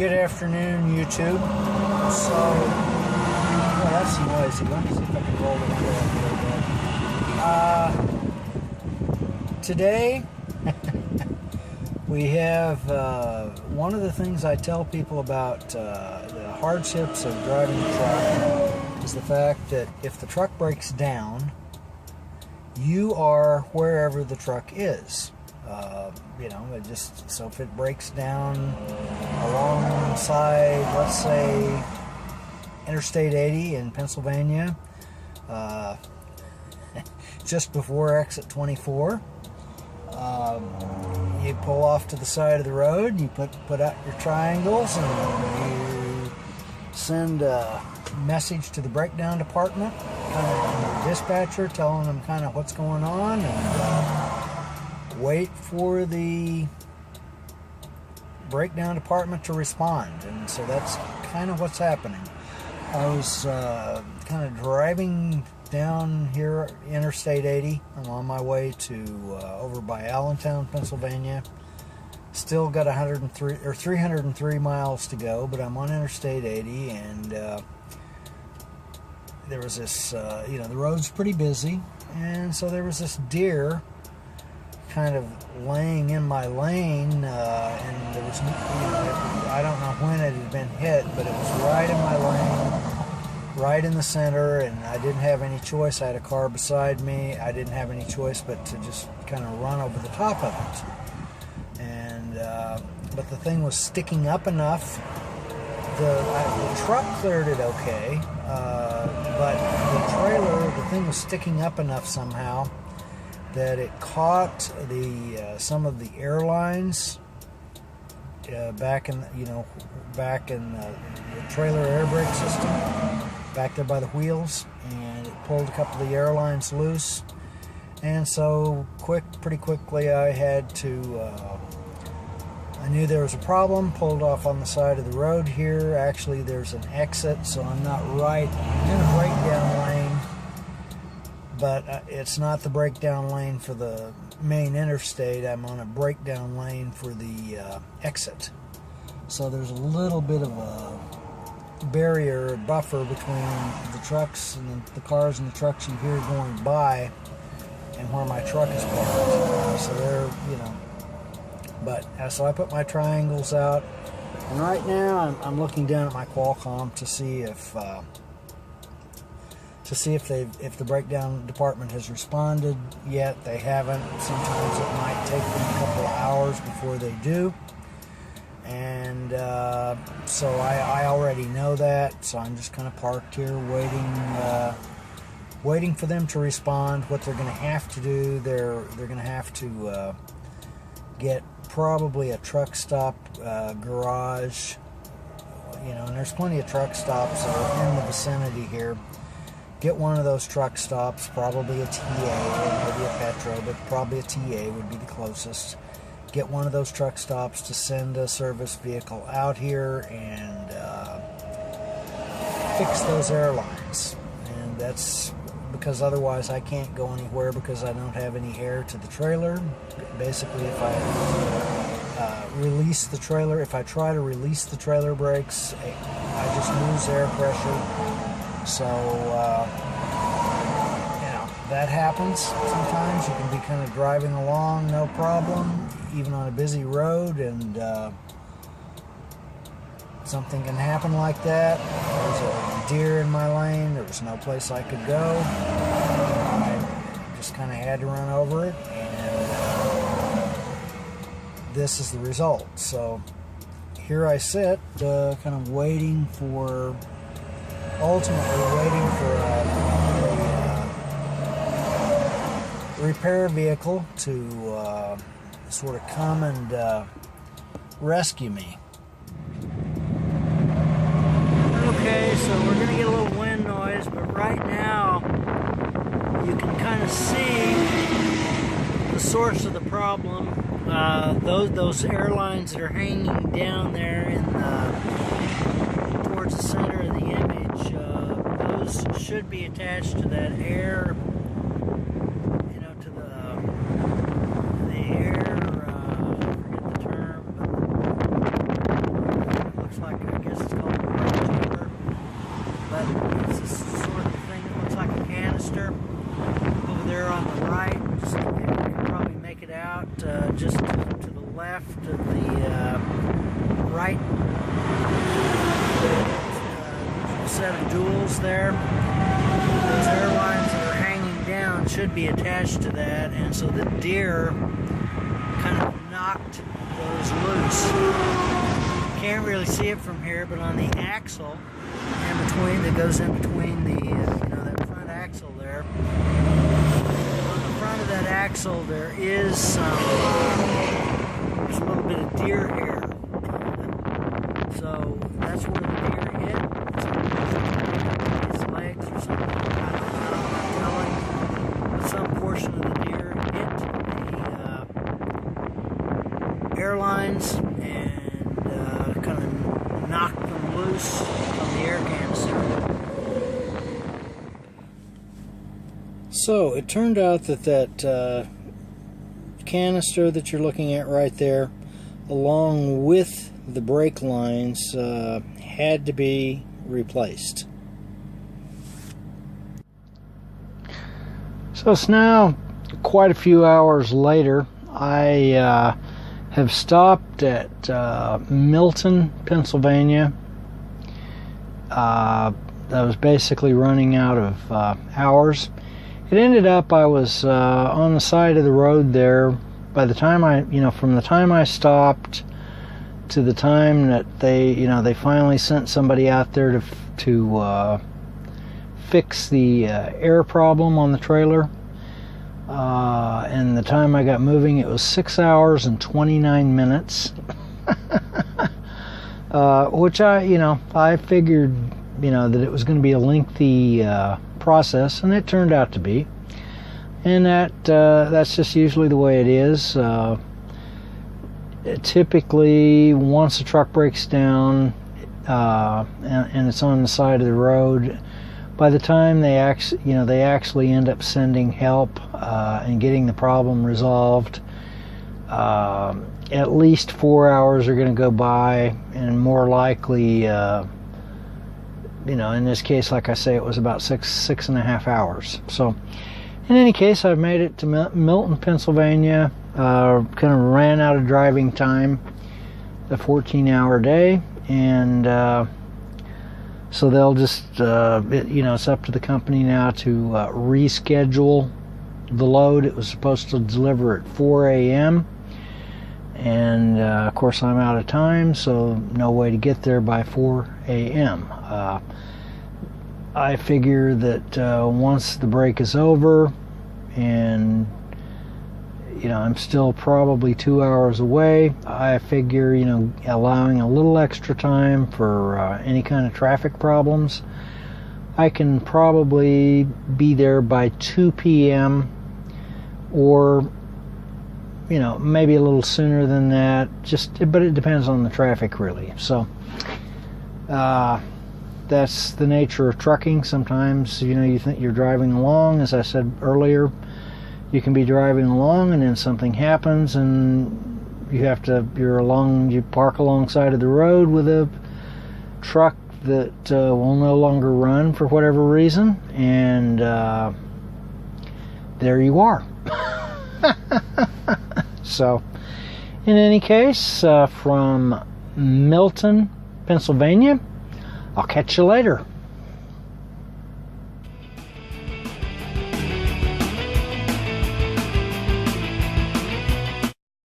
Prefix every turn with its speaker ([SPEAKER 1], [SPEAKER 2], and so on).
[SPEAKER 1] Good afternoon, YouTube. So, oh, that's noisy. Let me see if I can roll it a little bit. Today, we have one of the things I tell people about the hardships of driving a truck is the fact that if the truck breaks down, you are wherever the truck is. So if it breaks down alongside, let's say, Interstate 80 in Pennsylvania, just before exit 24, you pull off to the side of the road, you put out your triangles, and you send a message to the breakdown department, kind of the dispatcher, telling them kind of what's going on, and wait for the breakdown department to respond. And so that's kind of what's happening. I was kind of driving down here Interstate 80. I'm on my way to over by Allentown, Pennsylvania. Still got 303 miles to go, but I'm on Interstate 80, and there was this, the road's pretty busy, and so there was this deer kind of laying in my lane, and there was, I don't know when it had been hit, but it was right in my lane, right in the center, and I didn't have any choice. I had a car beside me. I didn't have any choice but to just kind of run over the top of it. And but the thing was sticking up enough. The truck cleared it okay, but the thing was sticking up enough somehow that it caught some of the airlines back in the trailer air brake system back there by the wheels, and it pulled a couple of the airlines loose. And so pretty quickly I had to I knew there was a problem, pulled off on the side of the road here. Actually, there's an exit, so I'm not right in a breakdown lane, but it's not the breakdown lane for the main interstate. I'm on a breakdown lane for the exit. So there's a little bit of a barrier, buffer between the trucks and the cars and the trucks you hear going by and where my truck is parked. So they're, so I put my triangles out, and right now I'm looking down at my Qualcomm to see if the breakdown department has responded yet. They haven't. Sometimes it might take them a couple of hours before they do. And so I already know that, so I'm just kind of parked here waiting for them to respond. What they're going to have to do, they're going to have to get probably a truck stop garage, and there's plenty of truck stops that are in the vicinity here. Get one of those truck stops, probably a TA or maybe a Petro, but probably a TA would be the closest. Get one of those truck stops to send a service vehicle out here and fix those airlines. And that's because otherwise I can't go anywhere because I don't have any air to the trailer. Basically, if I release the trailer, if I try to release the trailer brakes, I just lose air pressure. So, that happens sometimes. You can be kind of driving along, no problem, even on a busy road, and something can happen like that. There's a deer in my lane. There was no place I could go. I just kind of had to run over it, and this is the result. So here I sit, kind of ultimately waiting for a repair vehicle to sort of come and rescue me. Okay, so we're going to get a little wind noise, but right now you can kind of see the source of the problem. Those airlines that are hanging down there towards the center of the image, those should be attached to that air, to the air, I forget the term, but it looks shaft of the right set of duals there. Those air lines that are hanging down should be attached to that, and so the deer kind of knocked those loose. Can't really see it from here, but on the axle in between, that goes in between the that front axle there, on the front of that axle there is there's a little bit of deer hair. So that's where the deer hit. His legs or something. I'm not telling. But some portion of the deer hit the airlines and kind of knocked them loose from the air canister. So it turned out that canister that you're looking at right there, along with the brake lines, had to be replaced. So it's now quite a few hours later. I have stopped at Milton, Pennsylvania. I was basically running out of hours. It ended up I was on the side of the road there. By the time from the time I stopped to the time that they finally sent somebody out there to fix the air problem on the trailer, and the time I got moving, it was 6 hours and 29 minutes. Which I figured that it was going to be a lengthy process, and it turned out to be. And that's just usually the way it is. Typically, once the truck breaks down and it's on the side of the road, by the time they actually end up sending help and getting the problem resolved, at least 4 hours are going to go by, and more likely, in this case, like I say, it was about six and a half hours. So, in any case, I've made it to Milton, Pennsylvania. Kind of ran out of driving time, the 14-hour day, and so they'll just, it's up to the company now to reschedule the load. It was supposed to deliver at 4 a.m. and of course I'm out of time, so no way to get there by 4 a.m. I figure that once the break is over and I'm still probably 2 hours away, I figure allowing a little extra time for any kind of traffic problems, I can probably be there by 2 p.m. or maybe a little sooner than that, but it depends on the traffic, really. So that's the nature of trucking. Some,times you think you're driving along, as I said earlier, you can be driving along and then something happens and you park alongside of the road with a truck that will no longer run for whatever reason, and there you are. So, in any case, from Milton, Pennsylvania, I'll catch you later.